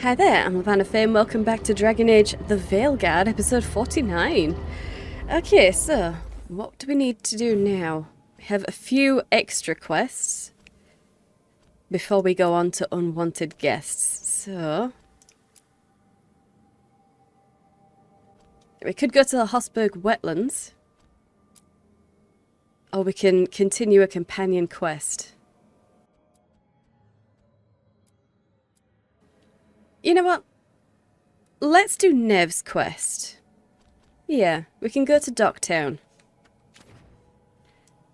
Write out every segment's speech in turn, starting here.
Hi there, I'm Lavana Fame. Welcome back to Dragon Age The Veilguard, episode 49. Okay, so what do we need to do now? We have a few extra quests before we go on to unwanted guests. So we could go to the Hosberg wetlands, or we can continue a companion quest. You know what? Let's do Nev's quest. Yeah, we can go to Docktown.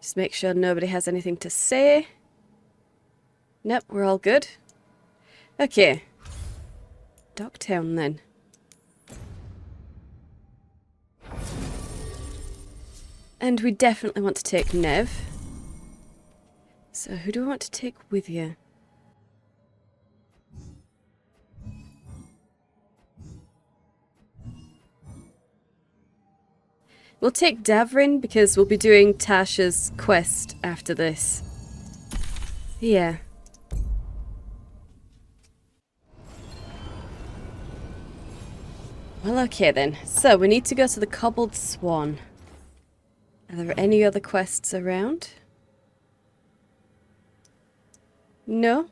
Just make sure nobody has anything to say. Nope, we're all good. Okay. Docktown then. And we definitely want to take Nev. So who do we want to take with you? We'll take Davrin because we'll be doing Tasha's quest after this. Yeah. Well, okay then. So, we need to go to the Cobbled Swan. Are there any other quests around? No?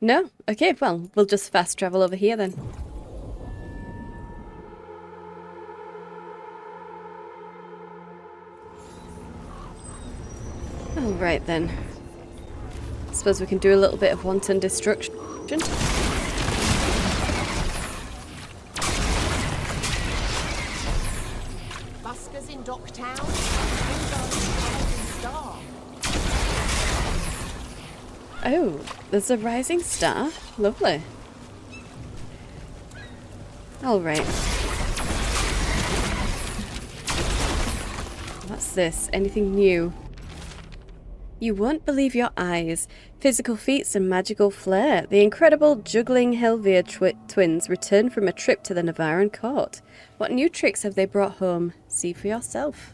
No? Okay, well, we'll just fast travel over here then. Alright then. Suppose we can do a little bit of wanton destruction. Buskers in Docktown. Oh, there's a rising star. Lovely. Alright. What's this? Anything new? You won't believe your eyes. Physical feats and magical flair. The incredible juggling Helvia twins return from a trip to the Navaran court. What new tricks have they brought home? See for yourself.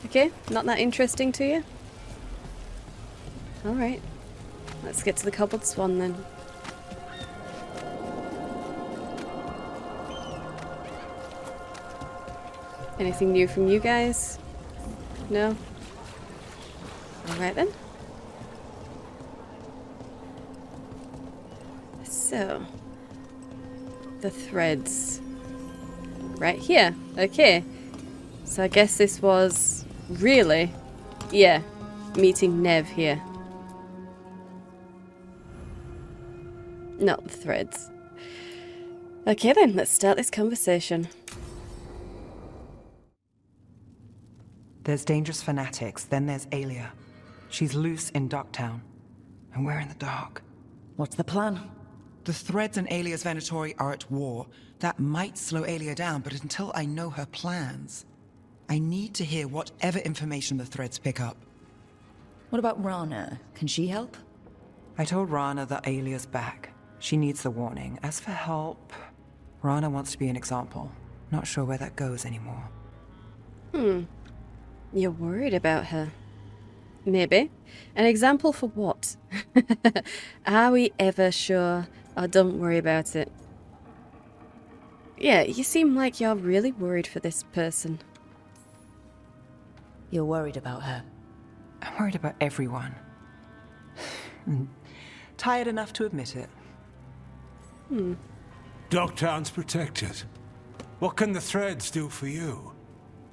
Okay, not that interesting to you? Alright. Let's get to the Cobbled Swan then. Anything new from you guys? No? Alright then. So, the threads. Right here. Okay. So I guess this was really, yeah, meeting Nev here. Not the threads. Okay then, let's start this conversation. There's dangerous fanatics, then there's Alia. She's loose in Docktown, and we're in the dark. What's the plan? The Threads and Alia's Venatori are at war. That might slow Alia down, but until I know her plans, I need to hear whatever information the Threads pick up. What about Rana? Can she help? I told Rana that Alia's back. She needs the warning. As for help, Rana wants to be an example. Not sure where that goes anymore. You're worried about her. Maybe. An example for what? Are we ever sure? Oh, don't worry about it. Yeah, you seem like you're really worried for this person. You're worried about her. I'm worried about everyone. Tired enough to admit it. Docktown's protected. What can the Threads do for you?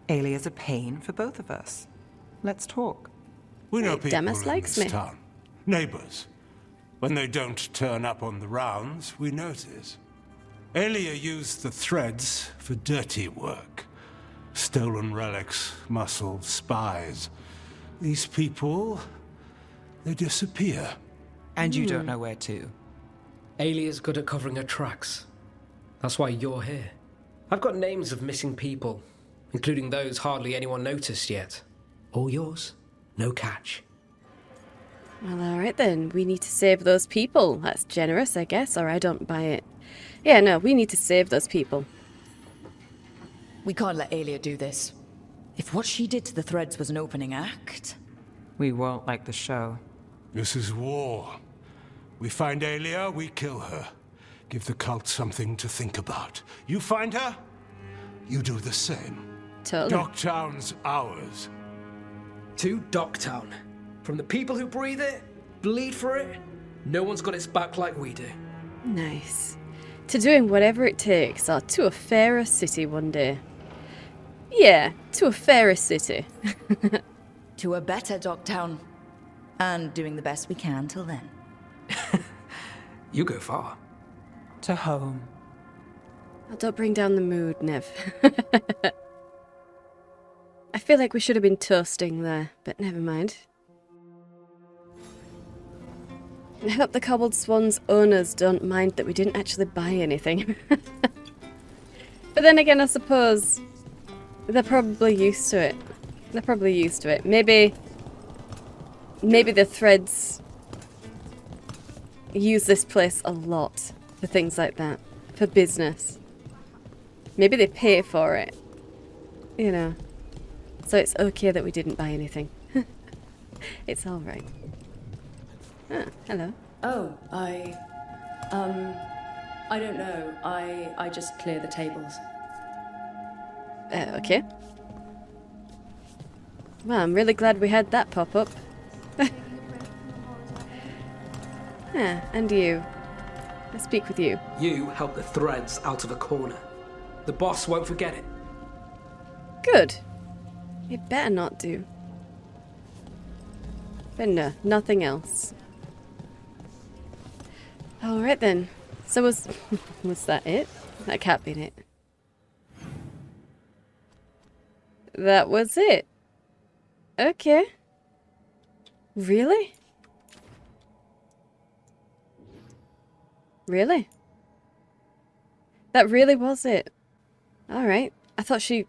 Alia's a pain for both of us. Let's talk. We know Hey, people Demas in likes this me. town. Neighbors. When they don't turn up on the rounds, we notice. Alia used the Threads for dirty work. Stolen relics, muscle, spies. These people, they disappear. And you don't know where to. Alia's good at covering her tracks. That's why you're here. I've got names of missing people, including those hardly anyone noticed yet. All yours, no catch. Well, alright then. We need to save those people. That's generous, I guess, or I don't buy it. Yeah, no, we need to save those people. We can't let Alia do this. If what she did to the Threads was an opening act... We won't like the show. This is war. We find Aelia, we kill her. Give the cult something to think about. You find her, you do the same. Totally. Docktown's ours. To Docktown. From the people who breathe it, bleed for it, no one's got its back like we do. Nice. To doing whatever it takes, or to a fairer city one day. Yeah, to a fairer city. To a better Docktown. And doing the best we can till then. You go far. To home. Oh, don't bring down the mood, Nev. I feel like we should have been toasting there, but never mind. I hope the Cobbled Swan's owners don't mind that we didn't actually buy anything. But then again, I suppose they're probably used to it. They're probably used to it. Maybe the Threads use this place a lot for things like that. For business. Maybe they pay for it. You know. So it's okay that we didn't buy anything. It's alright. Ah, hello. Oh, I don't know. I just clear the tables. Okay. Well, I'm really glad we had that pop up. And you. Let's speak with you. You help the Threads out of a corner. The boss won't forget it. Good. You better not do. But no, nothing else. Alright then. So was that it? That can't be it. That was it. Okay. Really? Really? That really was it. Alright. I thought she...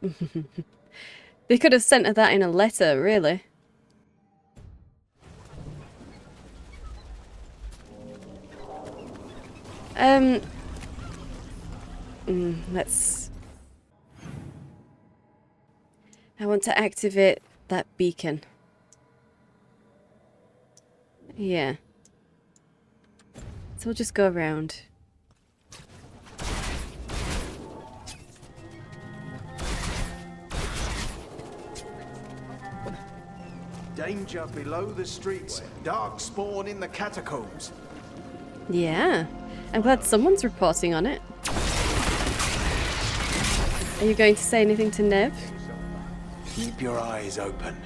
They could have sent her that in a letter, really. Let's... I want to activate that beacon. Yeah. So we'll just go around. Danger below the streets. Dark spawn in the catacombs. Yeah. I'm glad someone's reporting on it. Are you going to say anything to Nev? Keep your eyes open.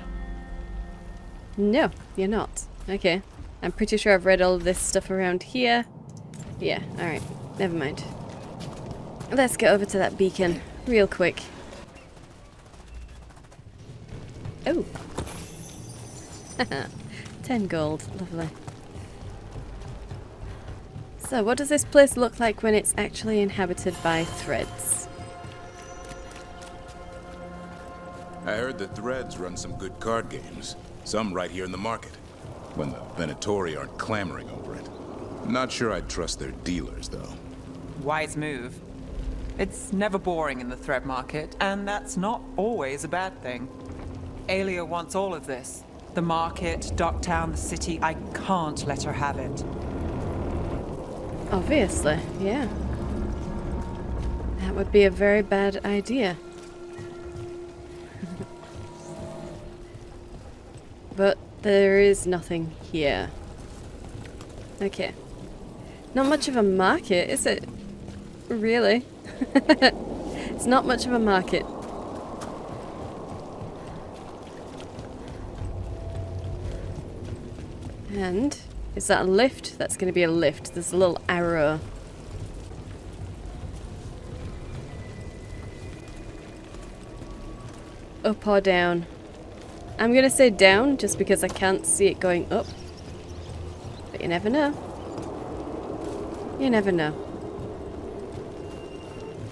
No, you're not. Okay. I'm pretty sure I've read all of this stuff around here. Yeah, alright. Never mind. Let's get over to that beacon real quick. Oh. 10 gold. Lovely. So, what does this place look like when it's actually inhabited by Threads? I heard the Threads run some good card games. Some right here in the market. When the Venatori aren't clamoring over it. Not sure I'd trust their dealers, though. Wise move. It's never boring in the thread market, and that's not always a bad thing. Aelia wants all of this. The market, Docktown, the city. I can't let her have it. Obviously, yeah. That would be a very bad idea. But there is nothing here. Okay. Not much of a market, is it? Really? It's not much of a market. And is that a lift? That's going to be a lift. There's a little arrow. Up or down? I'm going to say down just because I can't see it going up. But you never know. You never know.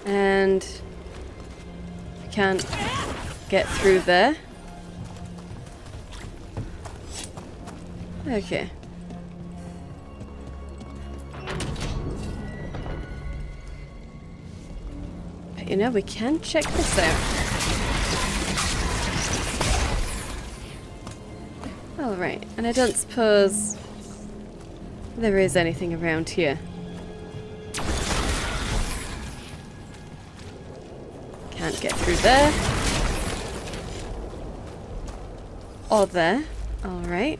And I can't get through there. Okay. But you know, we can check this out. Alright, and I don't suppose there is anything around here. Can't get through there. Or there. Alright.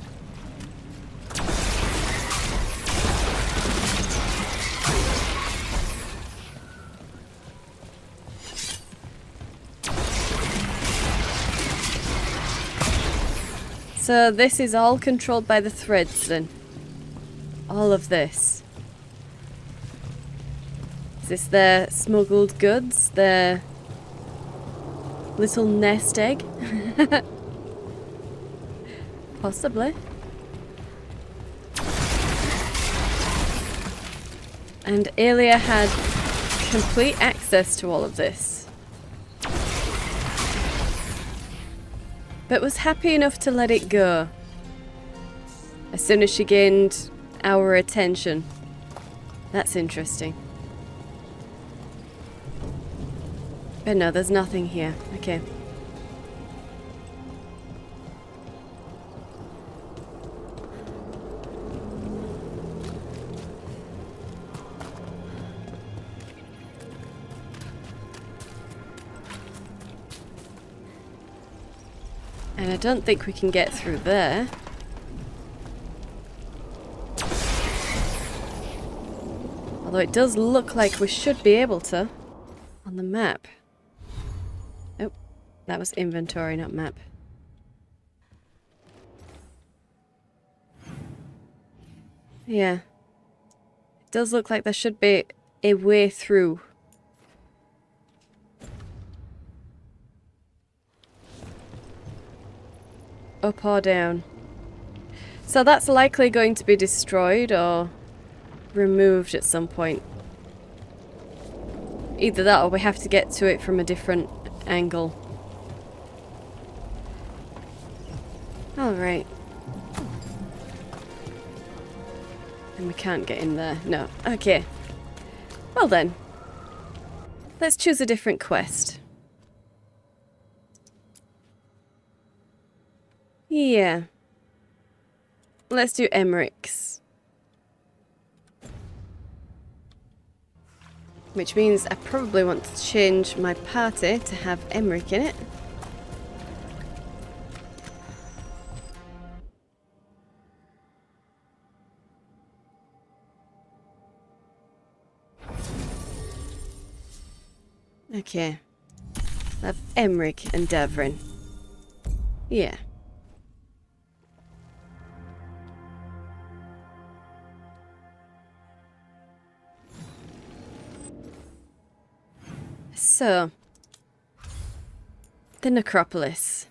So this is all controlled by the threads then. All of this. Is this their smuggled goods? Their little nest egg? Possibly. And Aelia had complete access to all of this. But was happy enough to let it go. As soon as she gained our attention. That's interesting. But no, there's nothing here. Okay. And I don't think we can get through there. Although it does look like we should be able to on the map. Oh, that was inventory, not map. Yeah. It does look like there should be a way through. Up or down. So that's likely going to be destroyed or removed at some point. Either that or we have to get to it from a different angle. Alright. And we can't get in there. No. Okay. Well then. Let's choose a different quest. Yeah. Let's do Emmerich's. Which means I probably want to change my party to have Emmerich in it. Okay. I have Emmerich and Davrin. Yeah. So, the necropolis.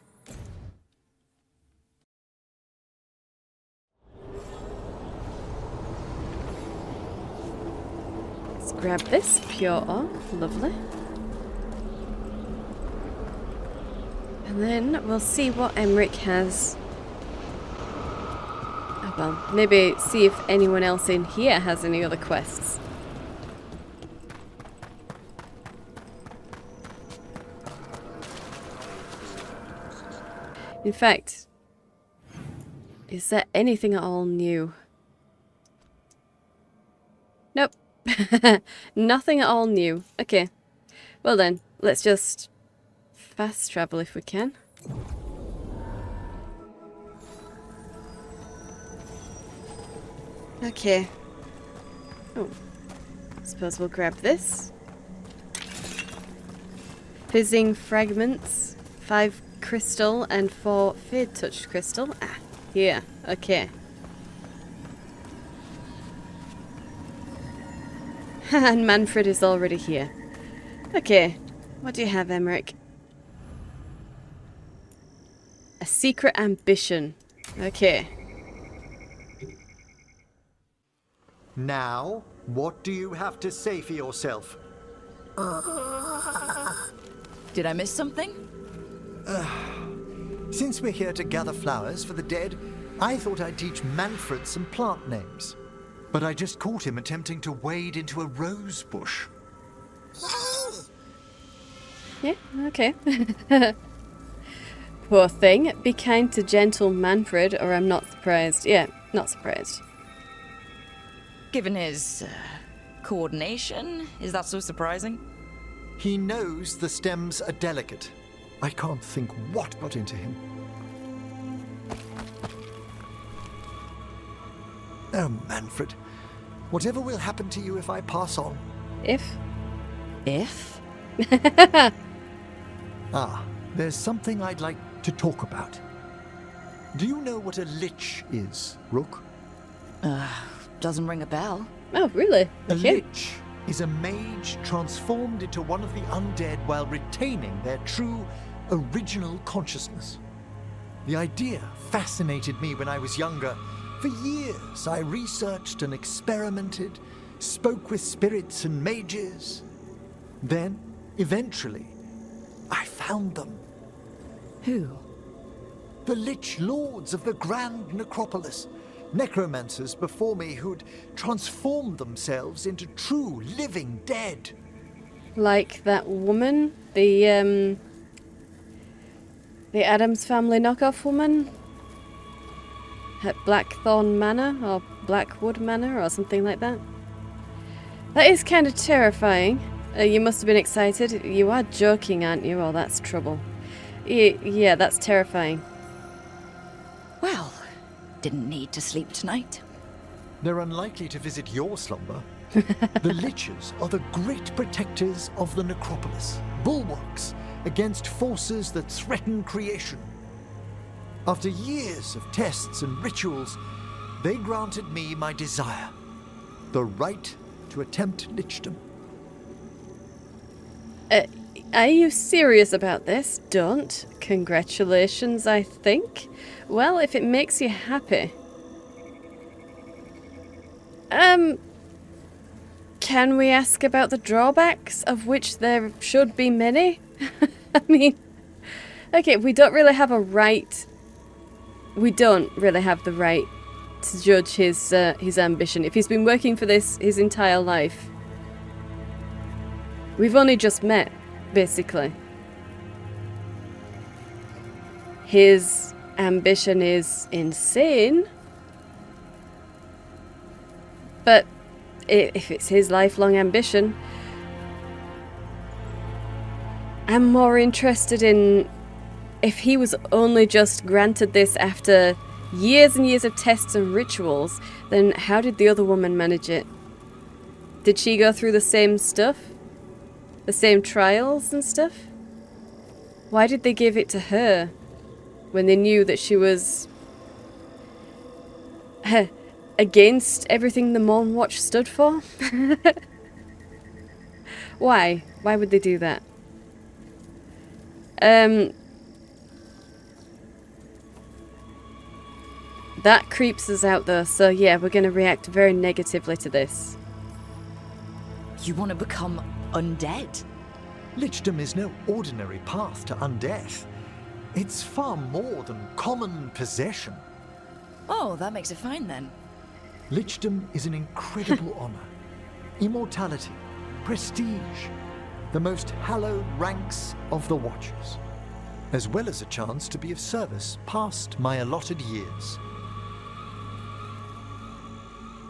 Let's grab this pure ore, lovely. And then we'll see what Emmerich has. Oh well, maybe see if anyone else in here has any other quests. In fact, is there anything at all new? Nope. Nothing at all new. Okay. Well then, let's just fast travel if we can. Okay. Oh. Suppose we'll grab this. Fizzing fragments. 5 crystal and 4 fade touched crystal. Ah, here. Okay. And Manfred is already here. Okay. What do you have, Emmerich? A secret ambition. Okay. Now, what do you have to say for yourself? Did I miss something? Since we're here to gather flowers for the dead, I thought I'd teach Manfred some plant names. But I just caught him attempting to wade into a rose bush. Yeah, okay. Poor thing. Be kind to gentle Manfred, or I'm not surprised. Yeah, not surprised. given his coordination. Is that so surprising? He knows the stems are delicate. I can't think what got into him. Oh, Manfred. Whatever will happen to you if I pass on? If? Ah, there's something I'd like to talk about. Do you know what a lich is, Rook? Doesn't ring a bell. Oh, really? A Okay. lich is a mage transformed into one of the undead while retaining their true, original consciousness. The idea fascinated me when I was younger. For years, I researched and experimented, spoke with spirits and mages. Then, eventually, I found them. Who? The Lich Lords of the Grand Necropolis. Necromancers before me who'd transformed themselves into true living dead. Like that woman? The Addams Family knockoff woman? At Blackthorn Manor, or Blackwood Manor, or something like that? That is kind of terrifying. You must have been excited. You are joking, aren't you? Oh, that's trouble. Yeah, that's terrifying. Well, didn't need to sleep tonight. They're unlikely to visit your slumber. The Liches are the great protectors of the necropolis, bulwarks against forces that threaten creation. After years of tests and rituals, they granted me my desire, the right to attempt lichdom. Are you serious about this? Don't. Congratulations, I think. Well, if it makes you happy. Can we ask about the drawbacks, of which there should be many? I mean, okay, we don't really have a right. We don't really have the right to judge his ambition. If he's been working for this his entire life. We've only just met, basically. His ambition is insane. But if it's his lifelong ambition, I'm more interested in if he was only just granted this after years and years of tests and rituals, then how did the other woman manage it? Did she go through the same stuff? The same trials and stuff? Why did they give it to her when they knew that she was against everything the Morn Watch stood for? Why? Why would they do that? That creeps us out though, so yeah, we're going to react very negatively to this. You want to become undead? Lichdom is no ordinary path to undeath. It's far more than common possession. Oh, that makes it fine then. Lichdom is an incredible honor. Immortality, prestige, the most hallowed ranks of the Watchers, as well as a chance to be of service past my allotted years.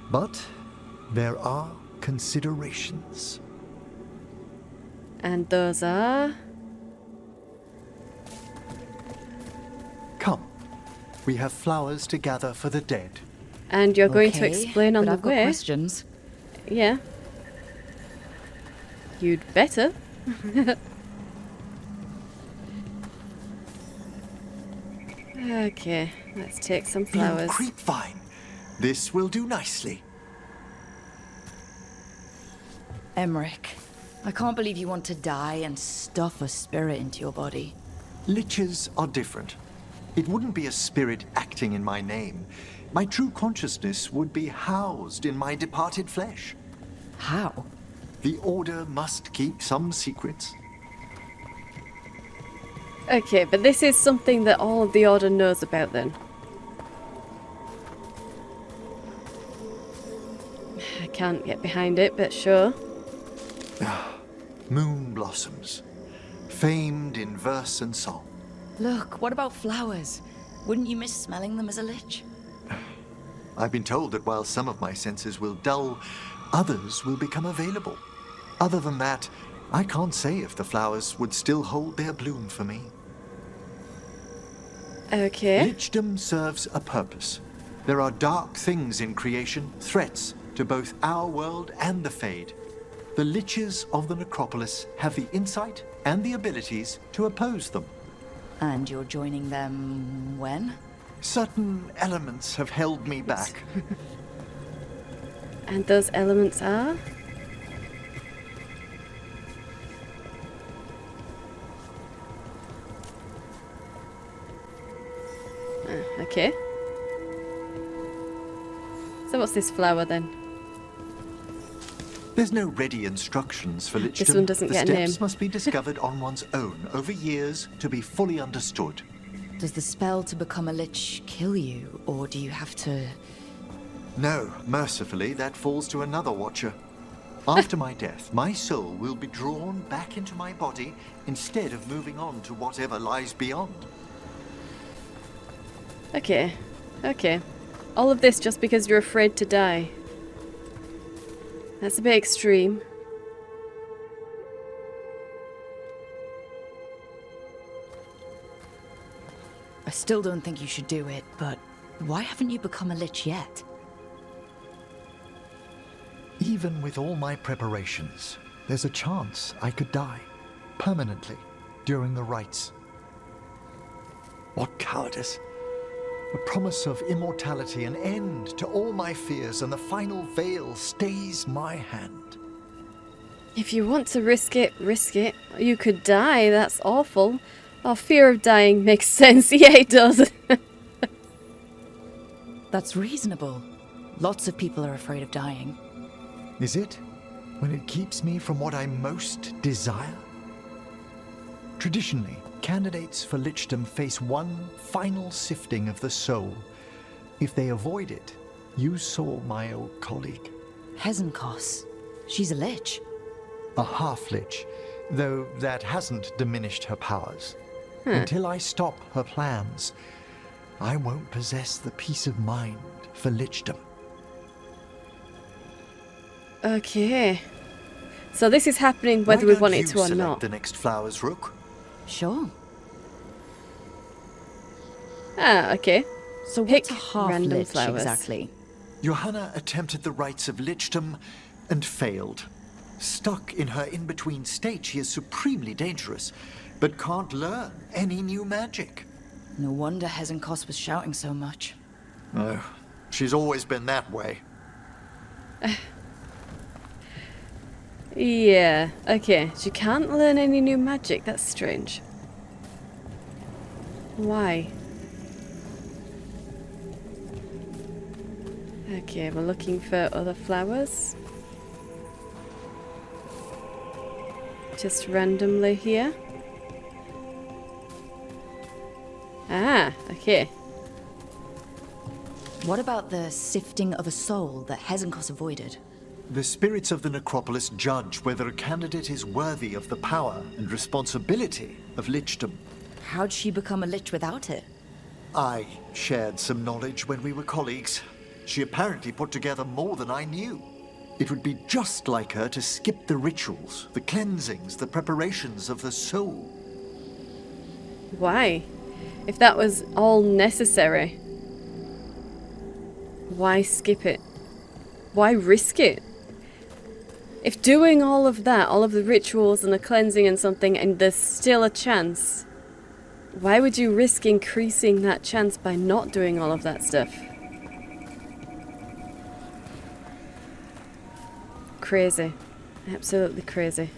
But there are considerations. And those are... Come, we have flowers to gather for the dead. And you're going to Okay, explain on but the I've got way. questions. Yeah. You'd better. Okay, let's take some flowers. Creepvine. This will do nicely. Emmerich, I can't believe you want to die and stuff a spirit into your body. Liches are different. It wouldn't be a spirit acting in my name. My true consciousness would be housed in my departed flesh. How? The Order must keep some secrets. Okay, but this is something that all of the Order knows about then. I can't get behind it, but sure. Moon blossoms, famed in verse and song. Look, what about flowers? Wouldn't you miss smelling them as a lich? I've been told that while some of my senses will dull, others will become available. Other than that, I can't say if the flowers would still hold their bloom for me. Okay. Lichdom serves a purpose. There are dark things in creation, threats to both our world and the Fade. The Liches of the Necropolis have the insight and the abilities to oppose them. And you're joining them when? Certain elements have held me back. And those elements are? Okay. So what's this flower then? There's no ready instructions for Lichdom. This one doesn't the get a steps name. must be discovered on one's own over years to be fully understood. Does the spell to become a lich kill you, or do you have to... No, mercifully, that falls to another watcher. After my death, my soul will be drawn back into my body instead of moving on to whatever lies beyond. Okay. Okay. All of this just because you're afraid to die. That's a bit extreme. I still don't think you should do it, but why haven't you become a lich yet? Even with all my preparations, there's a chance I could die permanently during the rites. What cowardice! The promise of immortality, an end to all my fears, and the final veil stays my hand. If you want to risk it, risk it. You could die, that's awful. Our fear of dying makes sense. Yeah, it does. That's reasonable. Lots of people are afraid of dying. Is it? When it keeps me from what I most desire? Traditionally, candidates for lichdom face one final sifting of the soul. If they avoid it, you saw my old colleague. Hezenkos. She's a lich. A half-lich, though that hasn't diminished her powers. Until I stop her plans, I won't possess the peace of mind for lichdom. Okay. So this is happening whether we want it to or not. The next flowers, Rook. Sure. Ah, okay. So Pick what's a half random lich flowers. exactly? Johanna attempted the rites of lichdom and failed. Stuck in her in-between state, she is supremely dangerous, but can't learn any new magic. No wonder Hezenkos was shouting so much. Oh, she's always been that way. Yeah, okay. She can't learn any new magic. That's strange. Why? Okay, we're looking for other flowers. Just randomly here. Ah, okay. What about the sifting of a soul that Hezenkos avoided? The spirits of the necropolis judge whether a candidate is worthy of the power and responsibility of lichdom. How'd she become a lich without it? I shared some knowledge when we were colleagues. She apparently put together more than I knew. It would be just like her to skip the rituals, the cleansings, the preparations of the soul. Why? If that was all necessary, why skip it? Why risk it? If doing all of that, all of the rituals and the cleansing and something, and there's still a chance, why would you risk increasing that chance by not doing all of that stuff? Crazy. Absolutely crazy.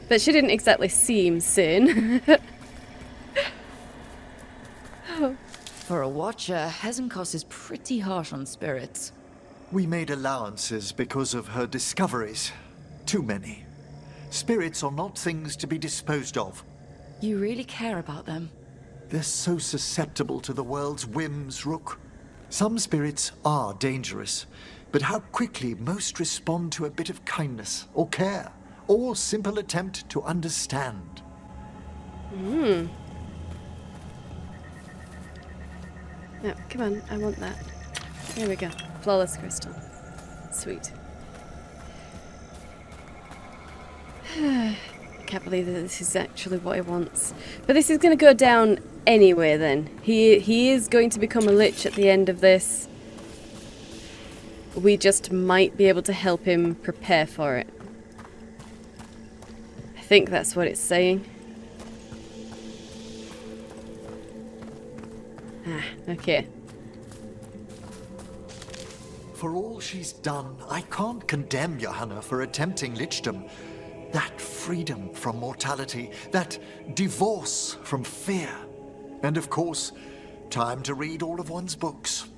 But she didn't exactly seem sane. For a watcher, Hezenkos is pretty harsh on spirits. We made allowances because of her discoveries. Too many. Spirits are not things to be disposed of. You really care about them? They're so susceptible to the world's whims, Rook. Some spirits are dangerous, but how quickly most respond to a bit of kindness or care, or simple attempt to understand. No, come on, I want that. There we go. Flawless crystal. Sweet. Can't believe that this is actually what he wants. But this is going to go down anyway then. He is going to become a lich at the end of this. We just might be able to help him prepare for it. I think that's what it's saying. Ah, okay. For all she's done, I can't condemn Johanna for attempting lichdom. That freedom from mortality, that divorce from fear. And of course, time to read all of one's books.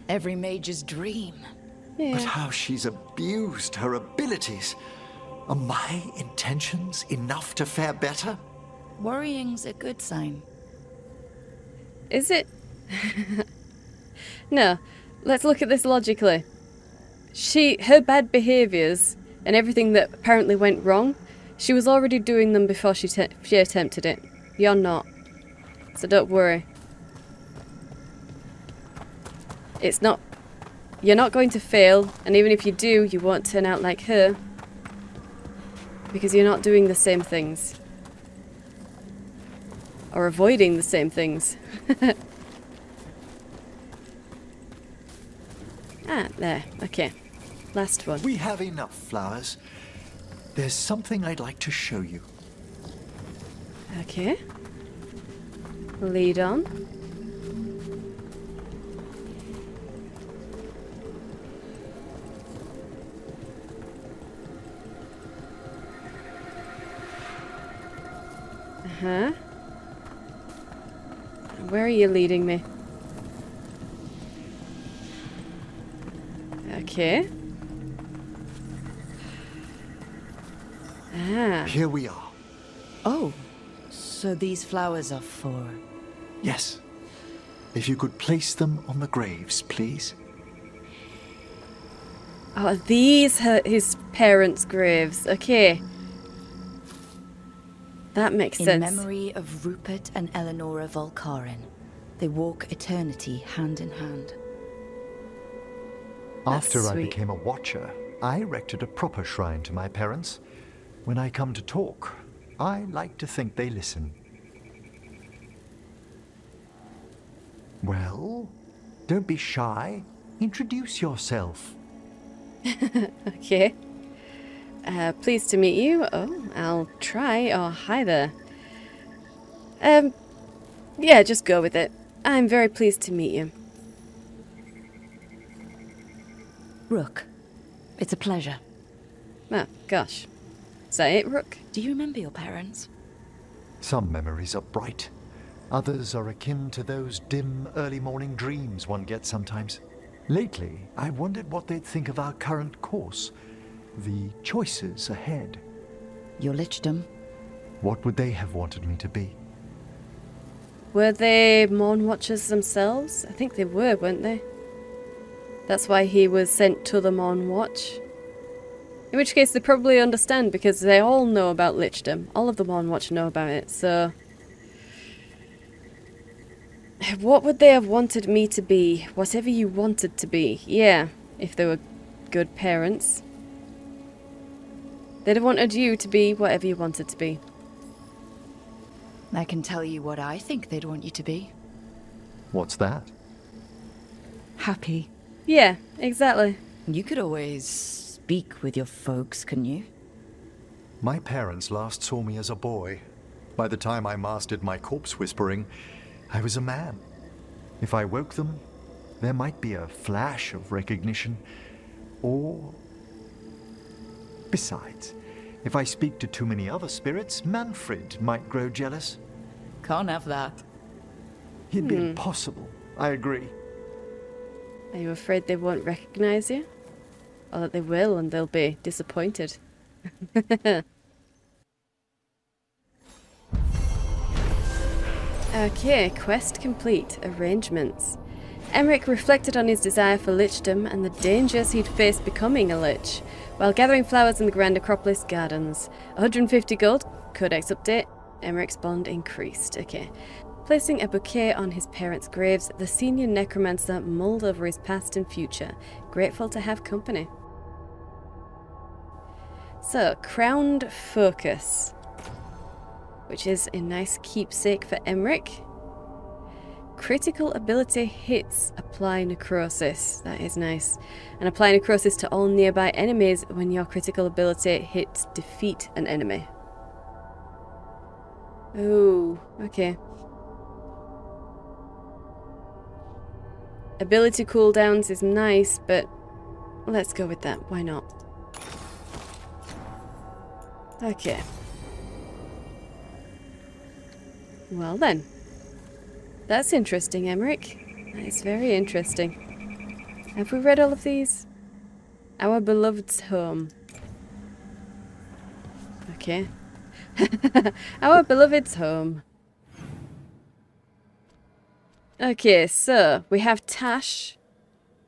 Every mage's dream. Yeah. But how she's abused her abilities. Are my intentions enough to fare better? Worrying's a good sign. Is it? No. Let's look at this logically. Her bad behaviours and everything that apparently went wrong, she was already doing them before she attempted it. You're not. So don't worry. It's not... You're not going to fail, and even if you do, you won't turn out like her. Because you're not doing the same things. Or avoiding the same things. Ah, there. Okay. Last one. We have enough flowers. There's something I'd like to show you. Okay. Lead on. Uh-huh. Where are you leading me? Okay. Ah. Here we are. Oh, so these flowers are for... Yes. If you could place them on the graves, please. Oh, are these his parents' graves? Okay. That makes sense. In memory of Rupert and Eleonora Volcarin, they walk eternity hand in hand. After I sweet. became a watcher, I erected a proper shrine to my parents. When I come to talk, I like to think they listen. Well, don't be shy. Introduce yourself. Okay. Pleased to meet you. Oh, I'll try. Oh, hi there. Yeah, just go with it. I'm very pleased to meet you. Rook, it's a pleasure. Oh, gosh. Is that it, Rook? Do you remember your parents? Some memories are bright. Others are akin to those dim, early morning dreams one gets sometimes. Lately, I wondered what they'd think of our current course. The choices ahead. Your lichdom? What would they have wanted me to be? Were they Morn Watchers themselves? I think they were, weren't they? That's why he was sent to the Morn Watch. In which case they probably understand, because they all know about lichdom. All of the Morn Watch know about it, so... What would they have wanted me to be? Whatever you wanted to be. Yeah, if they were good parents. They'd have wanted you to be whatever you wanted to be. I can tell you what I think they'd want you to be. What's that? Happy. Yeah, exactly. You could always speak with your folks, couldn't you? My parents last saw me as a boy. By the time I mastered my corpse whispering, I was a man. If I woke them, there might be a flash of recognition, or... Besides, if I speak to too many other spirits, Manfred might grow jealous. Can't have that. It'd be impossible, I agree. Are you afraid they won't recognize you? Or that they will and they'll be disappointed? Okay, quest complete. Arrangements. Emmerich reflected on his desire for lichdom and the dangers he'd faced becoming a lich, while gathering flowers in the Grand Acropolis Gardens. 150 gold. Codex update. Emmerich's bond increased. Okay. Placing a bouquet on his parents' graves, the senior necromancer mulled over his past and future, grateful to have company. So, Crowned Focus, which is a nice keepsake for Emmerich. Critical ability hits apply necrosis. That is nice. And apply necrosis to all nearby enemies when your critical ability hits defeat an enemy. Oh, okay. Ability cooldowns is nice, but let's go with that. Why not? Okay. Well then. That's interesting, Emmerich. That is very interesting. Have we read all of these? Our Beloved's Home. Okay. Our Beloved's Home. Okay, so we have Tash.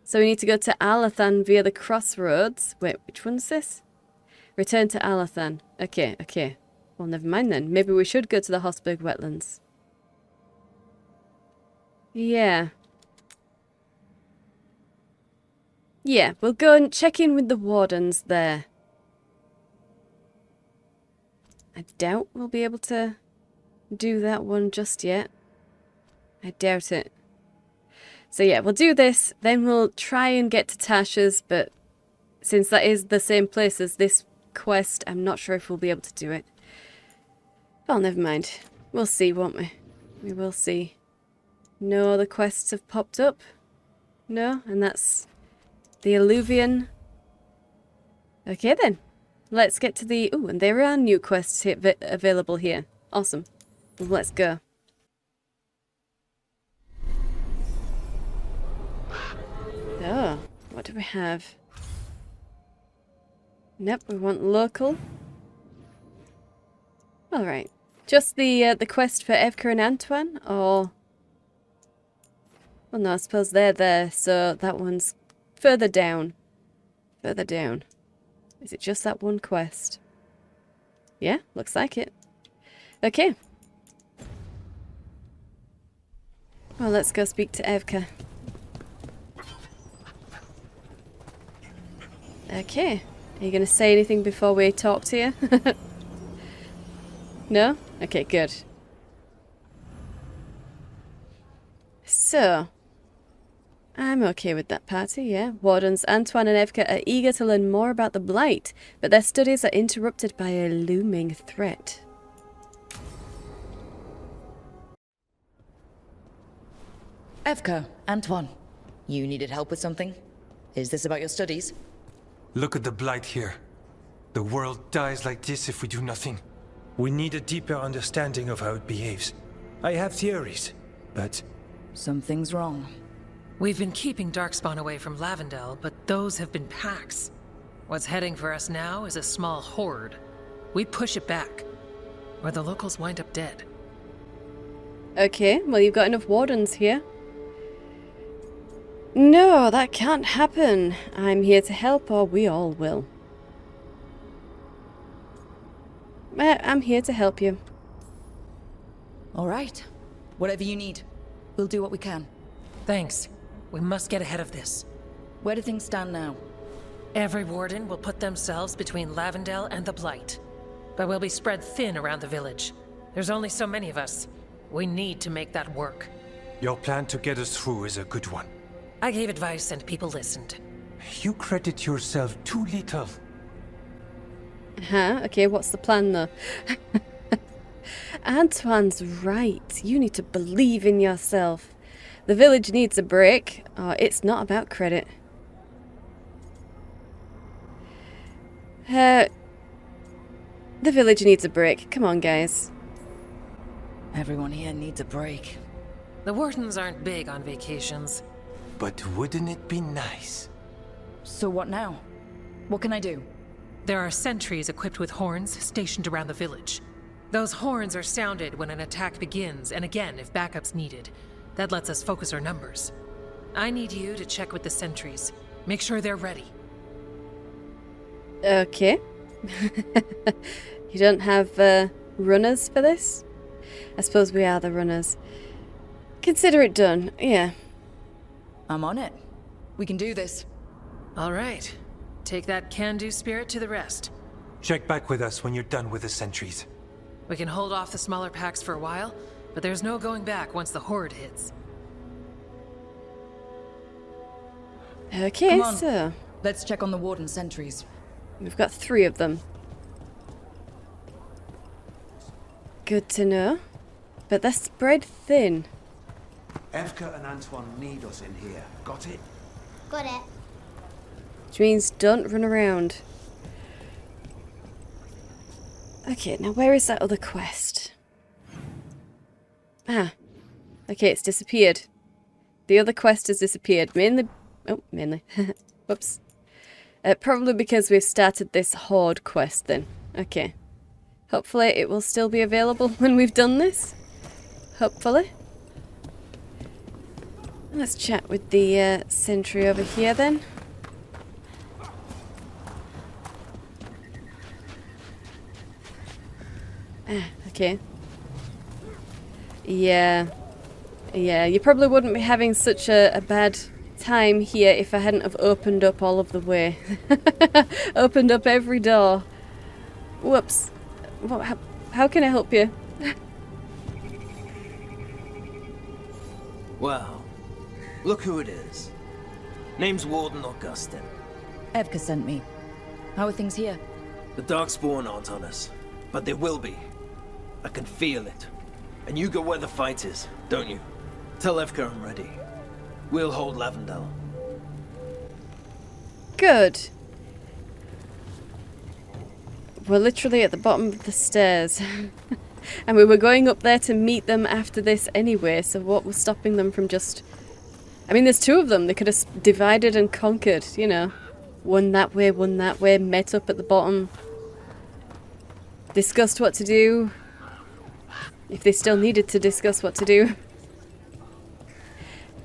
So we need to go to Alathan via the crossroads. Wait, which one's this? Return to Alathan. Okay, okay. Well, never mind then. Maybe we should go to the Hosberg wetlands. Yeah. Yeah, we'll go and check in with the wardens there. I doubt we'll be able to do that one just yet. I doubt it. So yeah, we'll do this, then we'll try and get to Tasha's, but since that is the same place as this quest, I'm not sure if we'll be able to do it. Oh, never mind. We'll see, won't we? We will see. No other quests have popped up. No, and that's the Alluvian. Okay then. Let's get to the... Ooh, and there are new quests here, available here. Awesome. Let's go. Oh, what do we have? Nope, we want local. Alright. Just the quest for Evka and Antoine, or... Well, no, I suppose they're there, so that one's further down. Further down. Is it just that one quest? Yeah, looks like it. Okay. Well, let's go speak to Evka. Okay. Are you going to say anything before we talk to you? No? Okay, good. So, I'm okay with that party, yeah. Wardens Antoine and Evka are eager to learn more about the Blight, but their studies are interrupted by a looming threat. Evka, Antoine, you needed help with something? Is this about your studies? Look at the Blight here. The world dies like this if we do nothing. We need a deeper understanding of how it behaves. I have theories, but... Something's wrong. We've been keeping Darkspawn away from Lavendel, but those have been packs. What's heading for us now is a small horde. We push it back, or the locals wind up dead. Okay, well you've got enough wardens here. No, that can't happen. I'm here to help, or we all will. I'm here to help you. All right. Whatever you need. We'll do what we can. Thanks. We must get ahead of this. Where do things stand now? Every warden will put themselves between Lavendel and the Blight. But we'll be spread thin around the village. There's only so many of us. We need to make that work. Your plan to get us through is a good one. I gave advice and people listened. You credit yourself too little. Huh? Okay, what's the plan though? Antoine's right. You need to believe in yourself. The village needs a break. Oh, it's not about credit. The village needs a break. Come on, guys. Everyone here needs a break. The wardens aren't big on vacations. But wouldn't it be nice? So what now? What can I do? There are sentries equipped with horns stationed around the village. Those horns are sounded when an attack begins, and again if backup's needed. That lets us focus our numbers. I need you to check with the sentries. Make sure they're ready. Okay. You don't have runners for this? I suppose we are the runners. Consider it done, yeah. I'm on it. We can do this. All right. Take that can-do spirit to the rest. Check back with us when you're done with the sentries. We can hold off the smaller packs for a while, but there's no going back once the horde hits. Okay, Come on. so Let's check on the warden sentries. we've got 3 of them. Good to know. But they're spread thin. Evka and Antoine need us in here. Got it? Got it. Which means don't run around. Okay, now where is that other quest? Ah. Okay, it's disappeared. The other quest has disappeared. Mainly... Oh, mainly. Whoops. Probably because we've started this horde quest then. Okay. Hopefully it will still be available when we've done this. Hopefully. Let's chat with the sentry over here then. Ah, okay. Yeah. Yeah, you probably wouldn't be having such a bad time here if I hadn't have opened up all of the way. Opened up every door. Whoops. How can I help you? Well, look who it is. Name's Warden Augustin. Evka sent me. How are things here? The Darkspawn aren't on us, but they will be. I can feel it. And you go where the fight is, don't you? Tell Evka I'm ready. We'll hold Lavendel. Good. We're literally at the bottom of the stairs. And we were going up there to meet them after this anyway, so what was stopping them from just... I mean, there's 2 of them. They could have divided and conquered, you know. One that way, met up at the bottom. Discussed what to do. If they still needed to discuss what to do.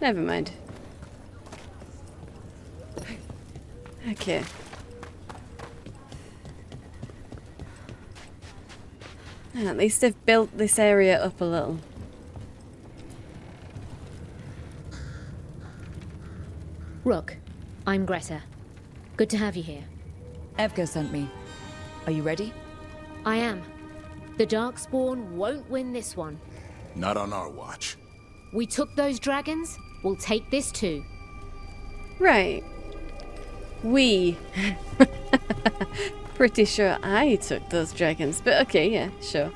Never mind. Okay. At least they've built this area up a little. Rook, I'm Greta. Good to have you here. Evka sent me. Are you ready? I am. The Darkspawn won't win this one. Not on our watch. We took those dragons, we'll take this too. Right. We. Pretty sure I took those dragons, but okay, yeah, sure.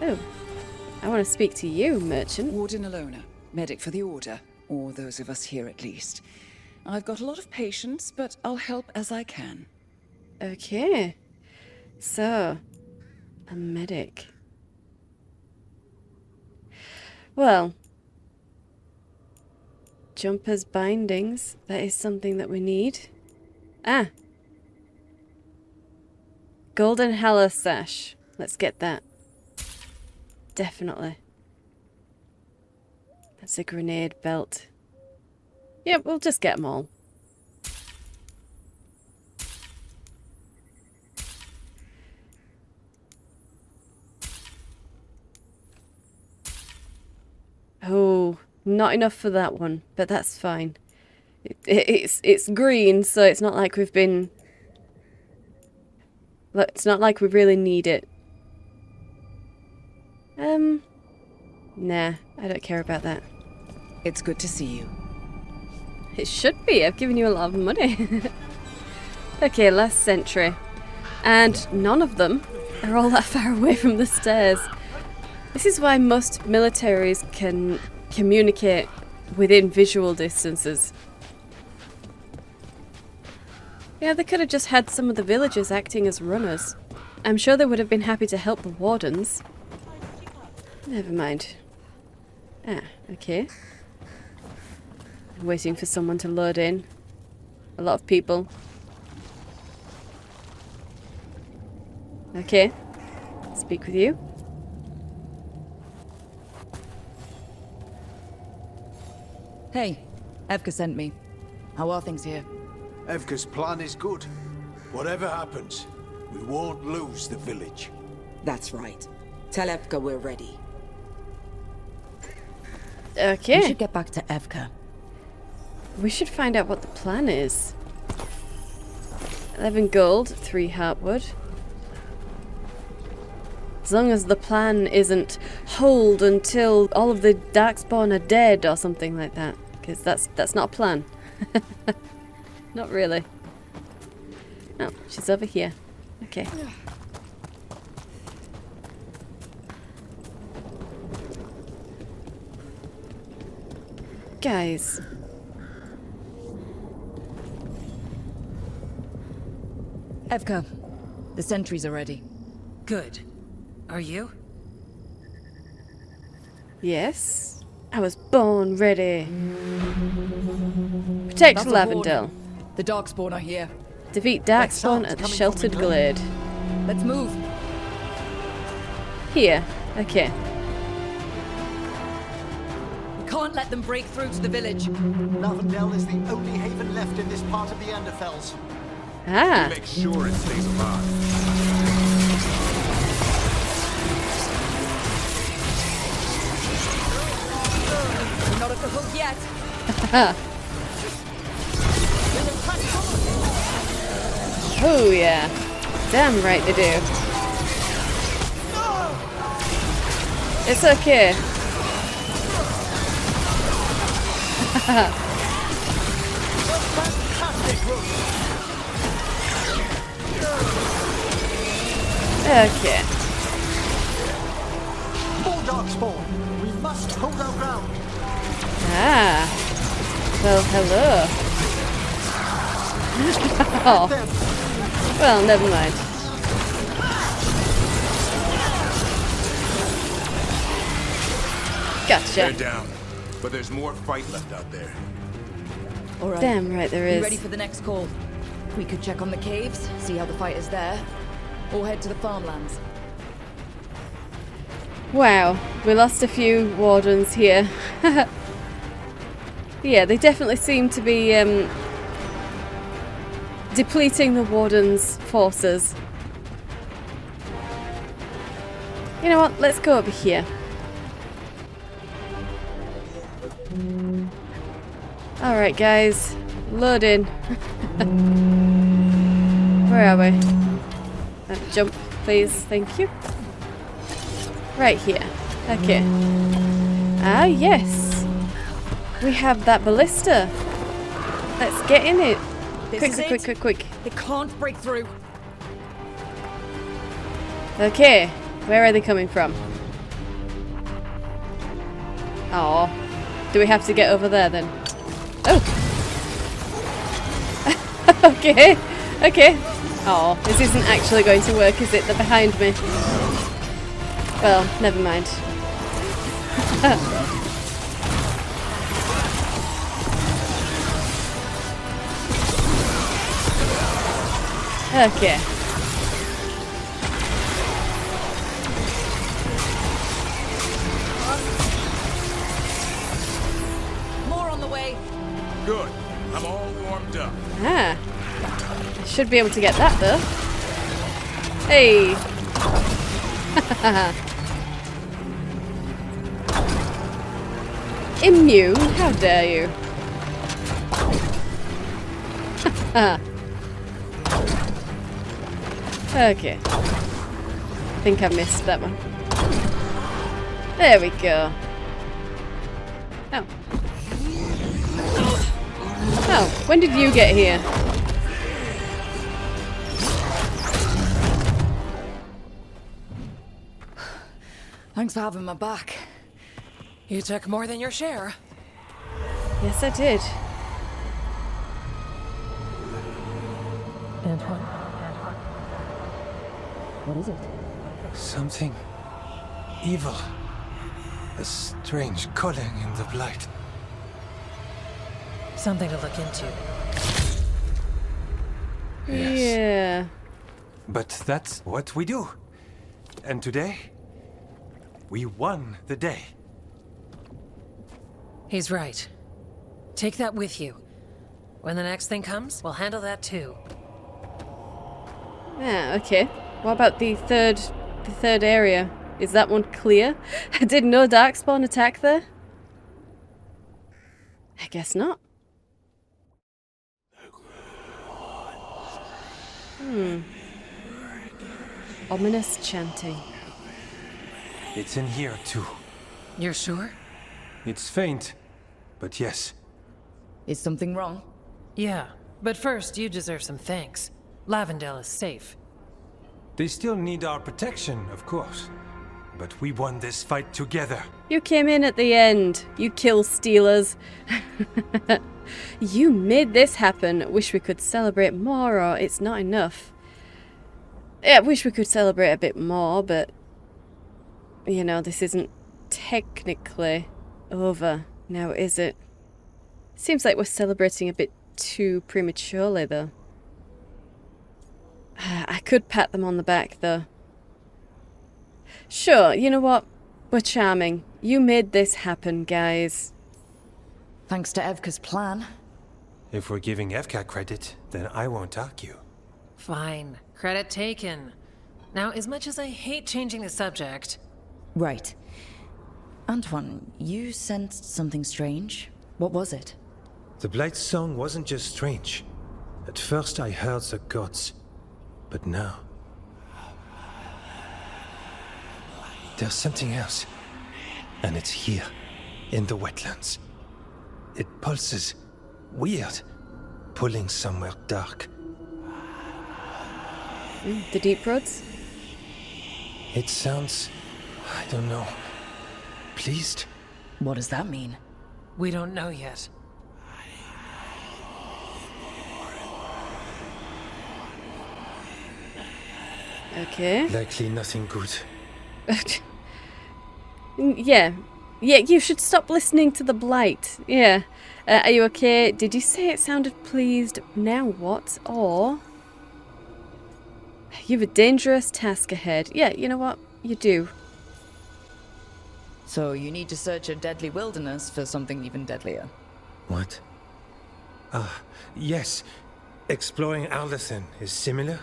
Oh, I want to speak to you, merchant. Warden Alona, medic for the Order, or those of us here at least. I've got a lot of patience, but I'll help as I can. Okay. So, a medic. Well, Jumper's bindings, that is something that we need. Ah! Golden Hallow Sash. Let's get that. Definitely. That's a grenade belt. Yep, we'll just get them all. Oh, not enough for that one, but that's fine. It's green, so it's not like we've been... It's not like we really need it. Nah, I don't care about that. It's good to see you. It should be. I've given you a lot of money. Okay, last sentry. And none of them are all that far away from the stairs. This is why most militaries can communicate within visual distances. Yeah, they could have just had some of the villagers acting as runners. I'm sure they would have been happy to help the wardens. Never mind. Ah, okay. Waiting for someone to load in. A lot of people. Okay. Speak with you. Hey, Evka sent me. How are things here? Evka's plan is good. Whatever happens, we won't lose the village. That's right. Tell Evka we're ready. Okay. We should get back to Evka. We should find out what the plan is. 11 gold, 3 heartwood. As long as the plan isn't hold until all of the Darkspawn are dead or something like that. Because that's not a plan. Not really. Oh, she's over here. Okay. Guys. Evka, the sentries are ready. Good. Are you? Yes. I was born ready. Protect That's a horde. Lavendel. The Darkspawn are here. Defeat Darkspawn at the sheltered glade. Let's move. Here. Okay. We can't let them break through to the village. Lavendel is the only haven left in this part of the Anderfells. Ah. Make sure it stays alive. We're not at the hook yet. Oh yeah. Damn right they do. It's okay. Okay. More Darkspawn. We must hold our ground. Ah. Well, hello. Oh. Well, never mind. Gotcha. They're down, but there's more fight left out there. All right. Damn right there is. Be ready for the next call. We could check on the caves, see how the fight is there, or head to the farmlands. Wow, we lost a few wardens here. Yeah, they definitely seem to be depleting the wardens' forces. You know what? Let's go over here. Alright guys, load in. Where are we? Jump, please, thank you. Right here. Okay. Ah, yes. We have that ballista. Let's get in it. Quick. They can't break through. Okay. Where are they coming from? Oh. Do we have to get over there then? Oh. Okay. Okay. Oh, this isn't actually going to work, is it? They're behind me. Well, never mind. Okay. More on the way. Good. I'm all warmed up. Ah. I should be able to get that though. Hey. Immune? How dare you? Okay. I think I missed that one. There we go. Oh. Oh, when did you get here? Thanks for having my back. You took more than your share. Yes, I did. Antoine. What is it? Something evil. A strange calling in the blight. Something to look into. Yes. Yeah. But that's what we do. And today, we won the day. He's right. Take that with you. When the next thing comes, we'll handle that too. Yeah, okay. What about the third area? Is that one clear? Did no Darkspawn attack there? I guess not. Ominous chanting. It's in here, too. You're sure? It's faint, but yes. Is something wrong? Yeah, but first you deserve some thanks. Lavendale is safe. They still need our protection, of course. But we won this fight together. You came in at the end, you kill stealers. You made this happen. Wish we could celebrate more, or it's not enough. Yeah, wish we could celebrate a bit more, but you know, this isn't technically over now, is it? Seems like we're celebrating a bit too prematurely, though. I could pat them on the back, though. Sure, you know what? We're charming. You made this happen, guys. Thanks to Evka's plan. If we're giving Evka credit, then I won't argue. Fine. Credit taken. Now, as much as I hate changing the subject... Right. Antoine, you sensed something strange. What was it? The Blight's song wasn't just strange. At first I heard the gods. But now... there's something else. And it's here, in the wetlands. It pulses. Weird. Pulling somewhere dark. The deep roads? It sounds... I don't know. Pleased? What does that mean? We don't know yet. Okay. Likely nothing good. Yeah, you should stop listening to the Blight. Yeah. Are you okay? Did you say it sounded pleased? Now what? Or... you have a dangerous task ahead. Yeah, you know what? You do. So you need to search a deadly wilderness for something even deadlier. What? Ah, yes. Exploring Alderson is similar?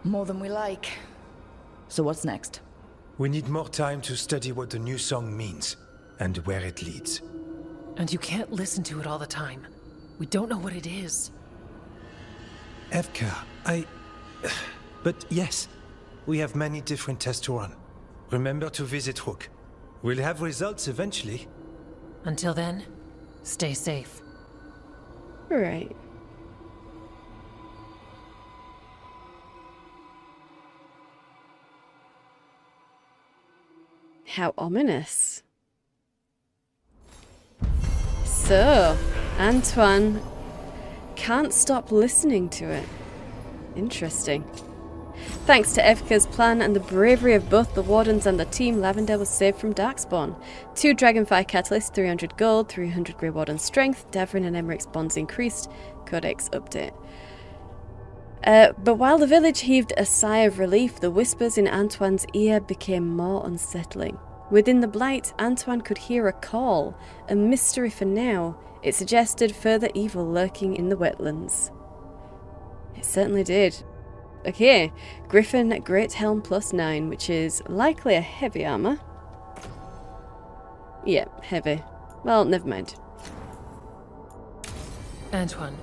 More than we like. So what's next? We need more time to study what the new song means, and where it leads. And you can't listen to it all the time. We don't know what it is. Evka, But yes, we have many different tests to run. Remember to visit Rook. We'll have results eventually. Until then, stay safe. Right. How ominous. So, Antoine can't stop listening to it. Interesting. Thanks to Evka's plan and the bravery of both the Wardens and the team, Lavendale was saved from Darkspawn. 2 Dragonfire Catalysts, 300 gold, 300 Grey Warden strength, Davrin and Emmerich's bonds increased. Codex update. But while the village heaved a sigh of relief, the whispers in Antoine's ear became more unsettling. Within the Blight, Antoine could hear a call, a mystery for now. It suggested further evil lurking in the wetlands. It certainly did. Okay, Griffin Great Helm +9, which is likely a heavy armor. Yeah, heavy. Well, never mind. Antoine,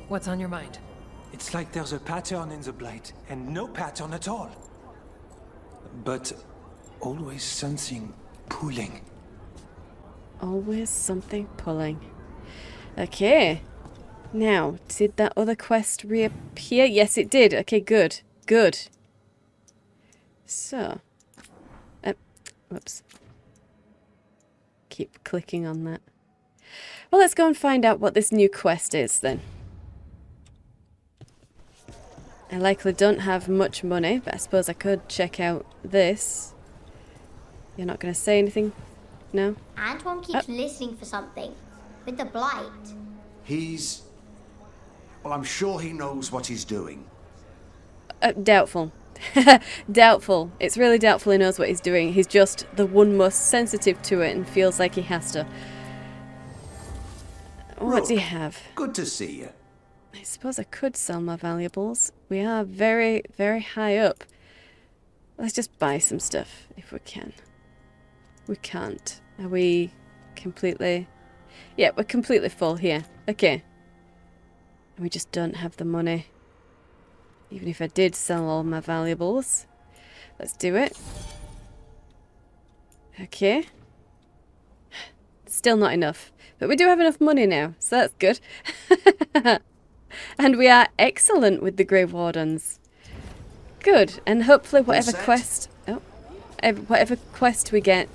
what's on your mind? It's like there's a pattern in the Blight, and no pattern at all. But always something pulling. Always something pulling. Okay. Now, did that other quest reappear? Yes, it did. Okay, good. Good. So. Whoops. Keep clicking on that. Well, let's go and find out what this new quest is, then. I likely don't have much money, but I suppose I could check out this. You're not going to say anything? No? Antoine keeps listening for something. With the Blight. He's... well, I'm sure he knows what he's doing. Doubtful. Doubtful. It's really doubtful he knows what he's doing. He's just the one most sensitive to it and feels like he has to. What do you have? Good to see you. I suppose I could sell my valuables. We are very, very high up. Let's just buy some stuff if we can. We can't. Are we completely... Yeah, we're completely full here. Okay. And we just don't have the money. Even if I did sell all my valuables. Let's do it. Okay. Still not enough. But we do have enough money now, so that's good. And we are excellent with the Grey Wardens. Good. And hopefully whatever quest... Oh. Whatever quest we get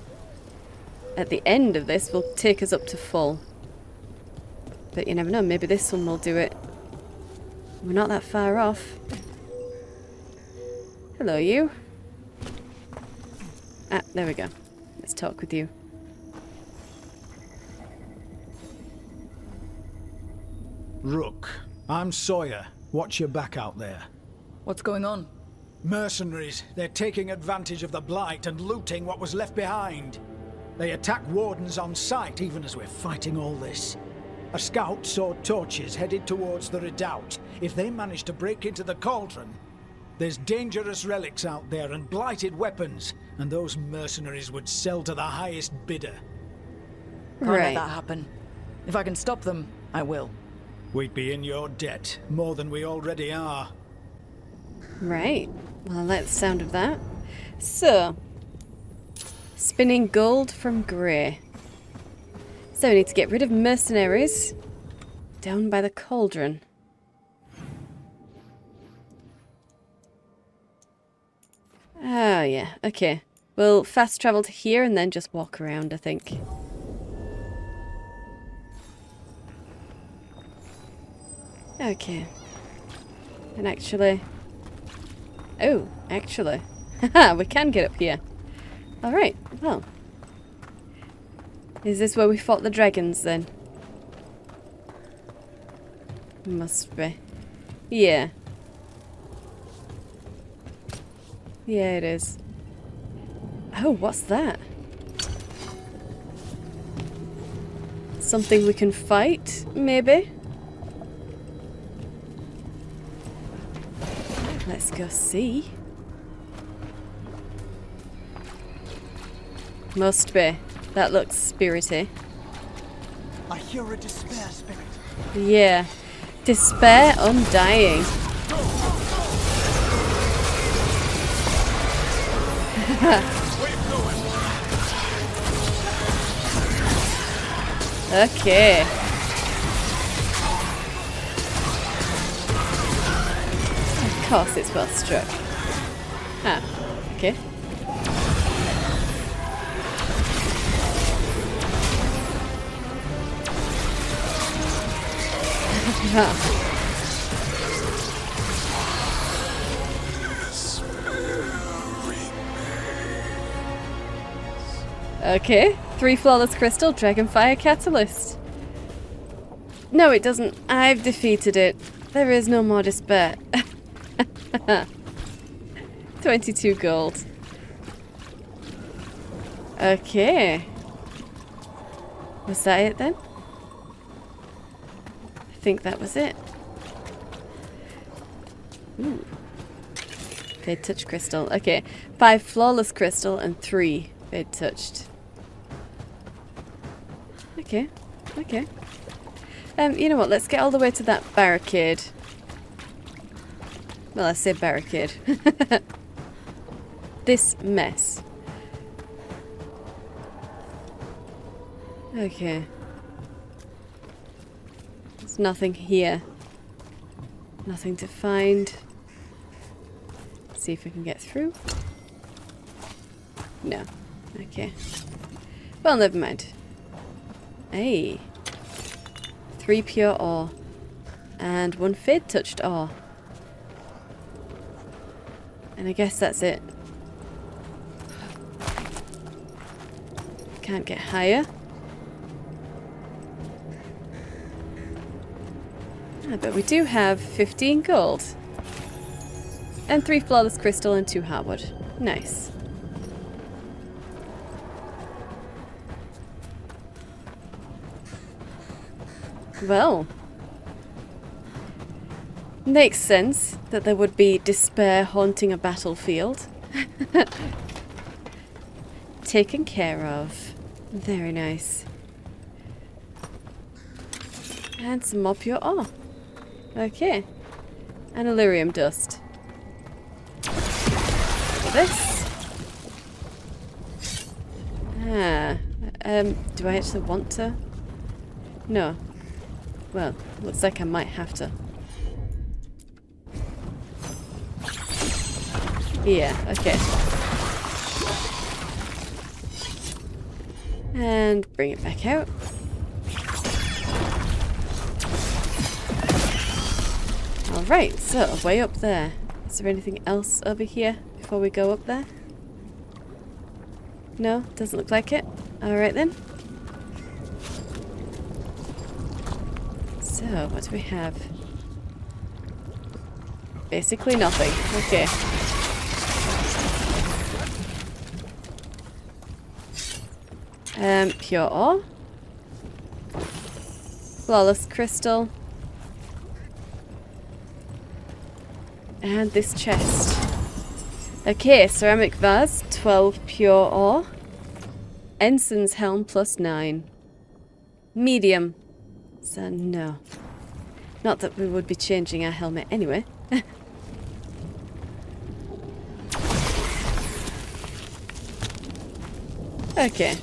at the end of this will take us up to full. But you never know, maybe this one will do it. We're not that far off. Hello, you. Ah, there we go. Let's talk with you. Rook, I'm Sawyer. Watch your back out there. What's going on? Mercenaries. They're taking advantage of the Blight and looting what was left behind. They attack wardens on sight even as we're fighting all this. A scout saw torches headed towards the redoubt. If they manage to break into the cauldron, there's dangerous relics out there and blighted weapons, and those mercenaries would sell to the highest bidder. Can't let that happen. If I can stop them, I will. We'd be in your debt, more than we already are. Right. Well, I like the sound of that. So, spinning gold from grey. So we need to get rid of mercenaries down by the cauldron. Oh, yeah. Okay. We'll fast travel to here and then just walk around, I think. Okay. And actually... Oh, actually. Haha, we can get up here. Alright, well. Is this where we fought the dragons then? Must be. Yeah. Yeah, it is. Oh, what's that? Something we can fight, maybe? Let's go see. Must be. That looks spirity. I hear a despair spirit. Yeah. Despair undying. Okay. Of course it's well struck. Ah, okay. Okay, 3 flawless crystal, dragonfire catalyst. No, it doesn't. I've defeated it. There is no more despair. 22 gold. Okay. Was that it then? I think that was it. Ooh. Fade touch crystal. Okay. 5 flawless crystal and 3 fade touched. Okay. Okay. You know what? Let's get all the way to that barricade. Well, I say barricade. This mess. Okay. There's nothing here. Nothing to find. Let's see if we can get through. No. Okay. Well, never mind. Hey. 3 pure ore. And 1 fade touched ore. And I guess that's it. Can't get higher. Ah, but we do have 15 gold. And 3 flawless crystal and 2 hardwood. Nice. Well. Makes sense that there would be despair haunting a battlefield. Taken care of. Very nice. And some more pure ore. Okay. And Illyrium dust. This. Do I actually want to? No. Well, looks like I might have to. Yeah, okay. And bring it back out. Alright, so way up there. Is there anything else over here before we go up there? No, doesn't look like it. Alright then. So, what do we have? Basically nothing. Okay. Pure ore. Flawless crystal. And this chest. Okay, ceramic vase, 12 pure ore. Ensign's helm +9. Medium. So no. Not that we would be changing our helmet anyway. Okay.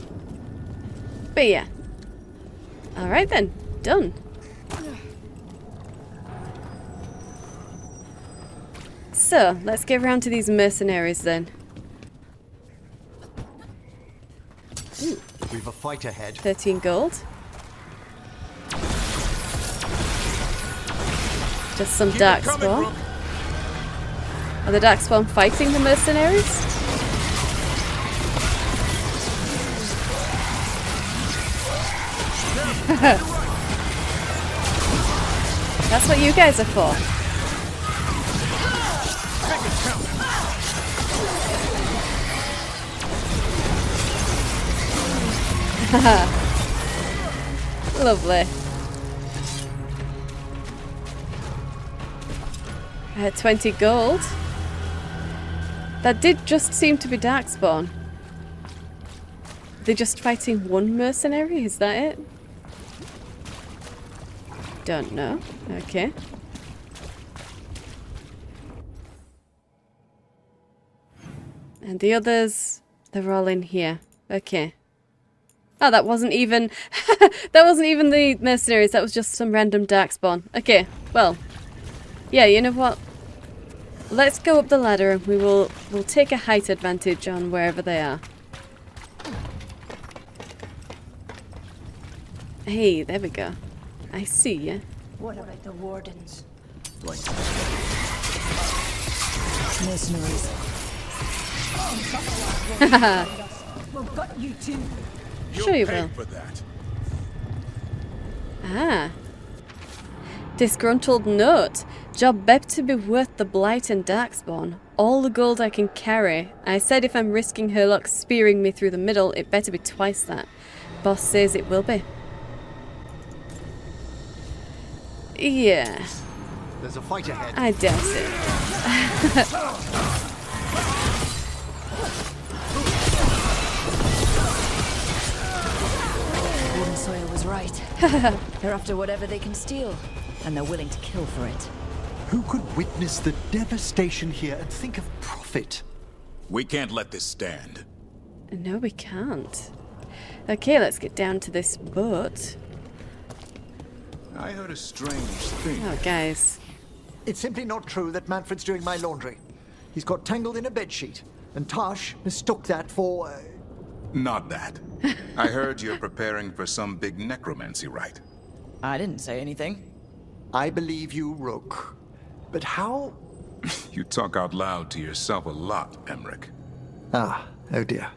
But yeah. Alright then. Done. So, let's get around to these mercenaries then. Ooh. We've a fight ahead. 13 gold. Just some darkspawn. Are the darkspawn fighting the mercenaries? That's what you guys are for. Lovely. 20 gold. That did just seem to be darkspawn. They're just fighting one mercenary, is that it? Don't know. Okay. And the others, they're all in here. Okay. Oh, that wasn't even that wasn't even the mercenaries, that was just some random darkspawn. Okay, well. Yeah, you know what? Let's go up the ladder and we'll take a height advantage on wherever they are. Hey, there we go. I see ya. What about the wardens? Mercenaries. We've got you too. Sure you will. For that. Ah. Disgruntled note. Job better be worth the blight and darkspawn. All the gold I can carry. I said if I'm risking Herlock spearing me through the middle, it better be twice that. Boss says it will be. Yeah. There's a fight ahead. I doubt it. Warden Sawyer was right. They're after whatever they can steal, and they're willing to kill for it. Who could witness the devastation here and think of profit? We can't let this stand. No, we can't. Okay, let's get down to this boat. I heard a strange thing. Oh, guys. It's simply not true that Manfred's doing my laundry. He's got tangled in a bedsheet, and Tash mistook that for... Not that. I heard you're preparing for some big necromancy rite. I didn't say anything. I believe you, Rook. But how... You talk out loud to yourself a lot, Emmerich. Ah, oh dear.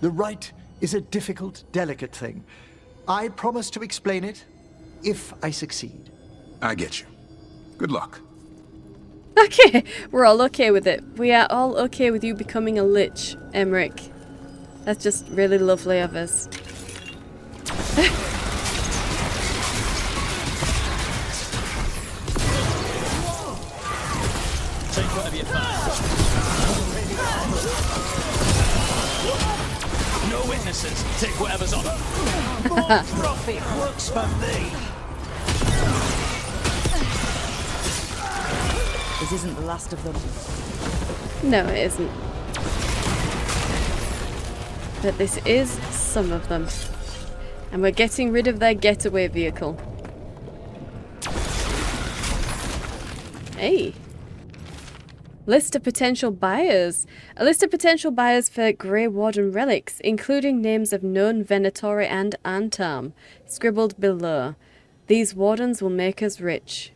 The rite is a difficult, delicate thing. I promise to explain it, if I succeed. I get you. Good luck. Okay, we're all okay with it. We are all okay with you becoming a lich, Emmerich. That's just really lovely of us. Take whatever you find. No witnesses. Take whatever's on them. More profit works for me. It isn't the last of them. No, it isn't. But this is some of them. And we're getting rid of their getaway vehicle. Hey. List of potential buyers. A list of potential buyers for Grey Warden relics, including names of known Venatori and Antam, scribbled below. These wardens will make us rich.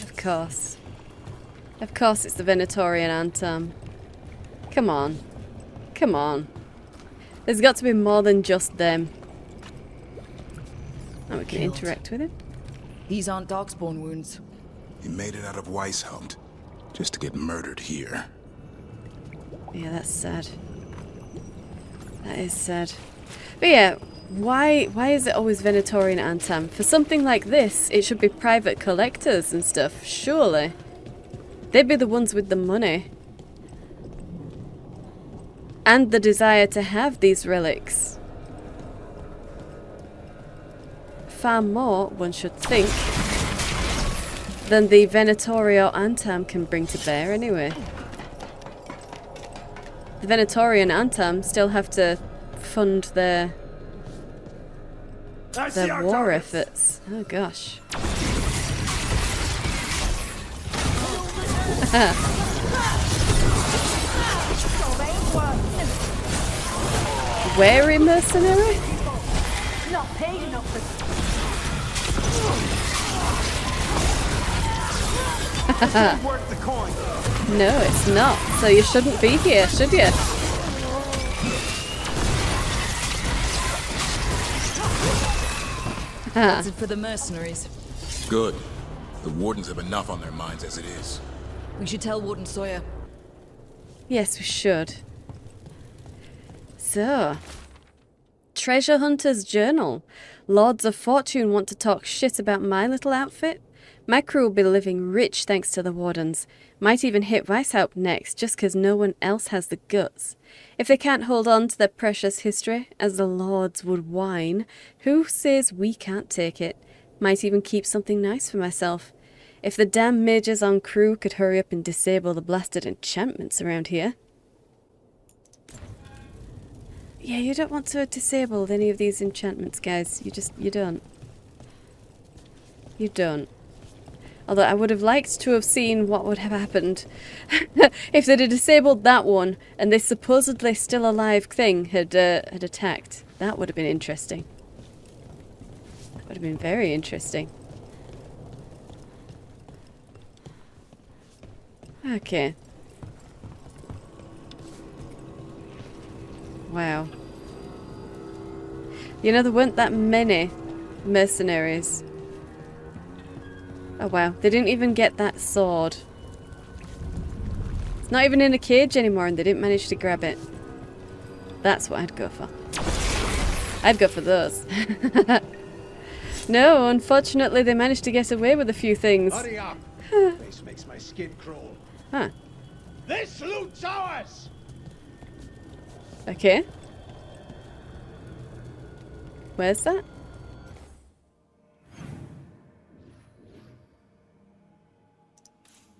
Of course. Of course it's the Venatori and Antam. Come on. Come on. There's got to be more than just them. And we can interact with him. These aren't darkspawn wounds. He made it out of Weishaupt, just to get murdered here. Yeah, that's sad. That is sad. But yeah, why is it always Venatori and Antam? For something like this, it should be private collectors and stuff, surely. They'd be the ones with the money. And the desire to have these relics. Far more, one should think, than the Venatori or Antam can bring to bear anyway. The Venatori and Antam still have to fund their war efforts. Oh gosh. Wary mercenary? Not paid enough for. Worth the coin. No, it's not. So you shouldn't be here, should you? That's it for the mercenaries. Good. The Wardens have enough on their minds as it is. We should tell Warden Sawyer. Yes, we should. So, Treasure Hunter's Journal. Lords of Fortune want to talk shit about my little outfit? My crew will be living rich thanks to the Wardens. Might even hit Weishaupt next, just 'cause no one else has the guts. If they can't hold on to their precious history, as the Lords would whine, who says we can't take it? Might even keep something nice for myself. If the damn mages on crew could hurry up and disable the blasted enchantments around here. Yeah, you don't want to disable any of these enchantments, guys. You don't. You don't. Although I would have liked to have seen what would have happened if they'd have disabled that one and this supposedly still alive thing had attacked. That would have been interesting. That would have been very interesting. Okay. Wow. You know, there weren't that many mercenaries. Oh wow, they didn't even get that sword. It's not even in a cage anymore and they didn't manage to grab it. That's what I'd go for. I'd go for those. No, unfortunately they managed to get away with a few things. Hurry up! This makes my skin crawl. Huh. This loot's ours! Okay. Where's that?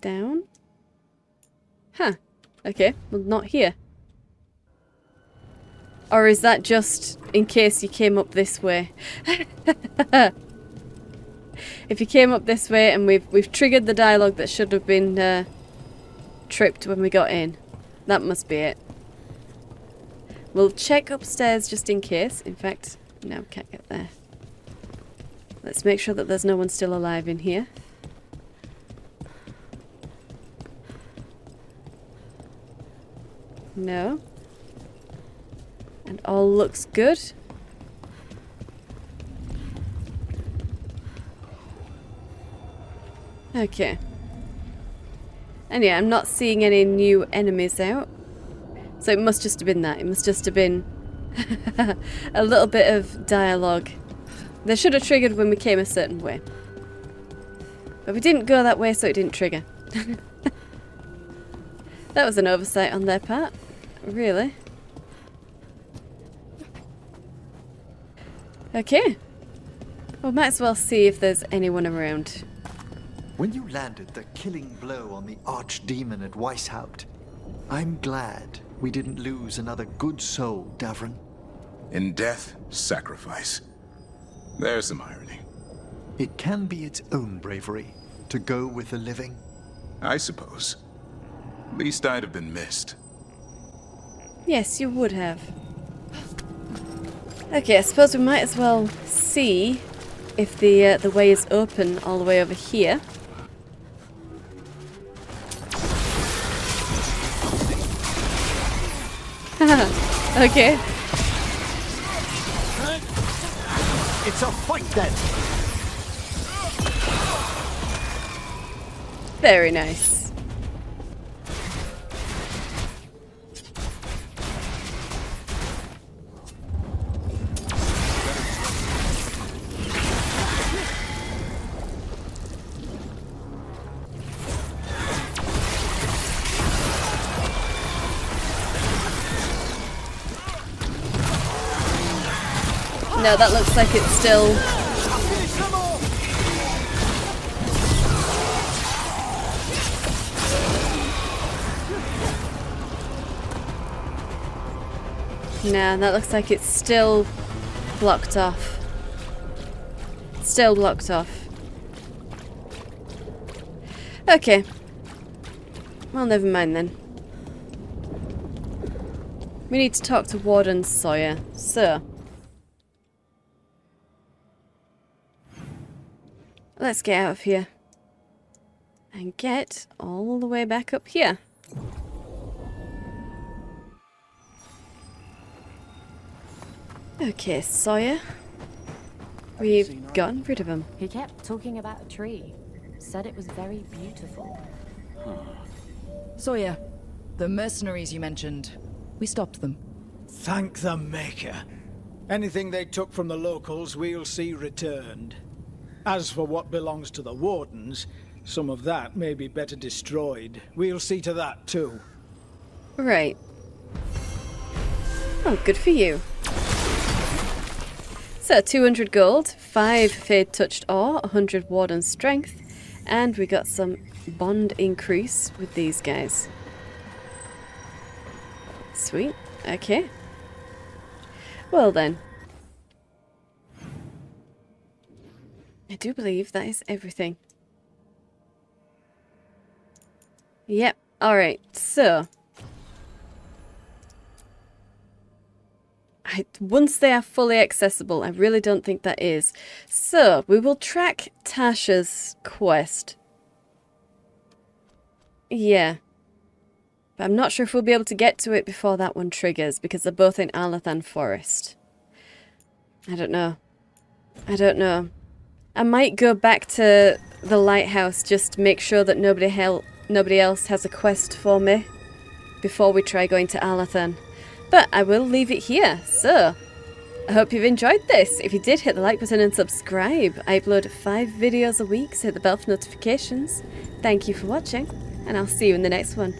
Down? Huh. Okay, well not here. Or is that just in case you came up this way? If you came up this way and we've triggered the dialogue that should have been tripped when we got in. That must be it. We'll check upstairs just in case. In fact, no, we can't get there. Let's make sure that there's no one still alive in here. No. And all looks good. Okay. And yeah, I'm not seeing any new enemies out. So it must just have been that. It must just have been a little bit of dialogue. They should have triggered when we came a certain way. But we didn't go that way, so it didn't trigger. That was an oversight on their part. Really. Okay. Well, might as well see if there's anyone around. When you landed the killing blow on the archdemon at Weishaupt, I'm glad we didn't lose another good soul, Davrin. In death, sacrifice. There's some irony. It can be its own bravery to go with the living. I suppose. Least I'd have been missed. Yes, you would have. Okay, I suppose we might as well see if the way is open all the way over here. Okay. It's a fight then. Very nice. No, that looks like it's still... Nah, that looks like it's still blocked off. Still blocked off. Okay. Well, never mind then. We need to talk to Warden Sawyer. So... let's get out of here. And get all the way back up here. Okay, Sawyer. We've gotten rid of him. He kept talking about a tree. Said it was very beautiful. Sawyer, the mercenaries you mentioned, we stopped them. Thank the Maker. Anything they took from the locals, we'll see returned. As for what belongs to the Wardens, some of that may be better destroyed. We'll see to that too. Right. Oh, good for you. So, 200 gold, 5 Fade Touched Ore, 100 Warden Strength, and we got some bond increase with these guys. Sweet. Okay. Well then. I do believe that is everything. Yep. Alright, so... once they are fully accessible, I really don't think that is. So, we will track Tasha's quest. Yeah. But I'm not sure if we'll be able to get to it before that one triggers, because they're both in Alathan Forest. I don't know. I don't know. I might go back to the lighthouse just to make sure that nobody else has a quest for me before we try going to Alathan. But I will leave it here. So, I hope you've enjoyed this. If you did, hit the like button and subscribe. I upload 5 videos a week, so hit the bell for notifications. Thank you for watching, and I'll see you in the next one.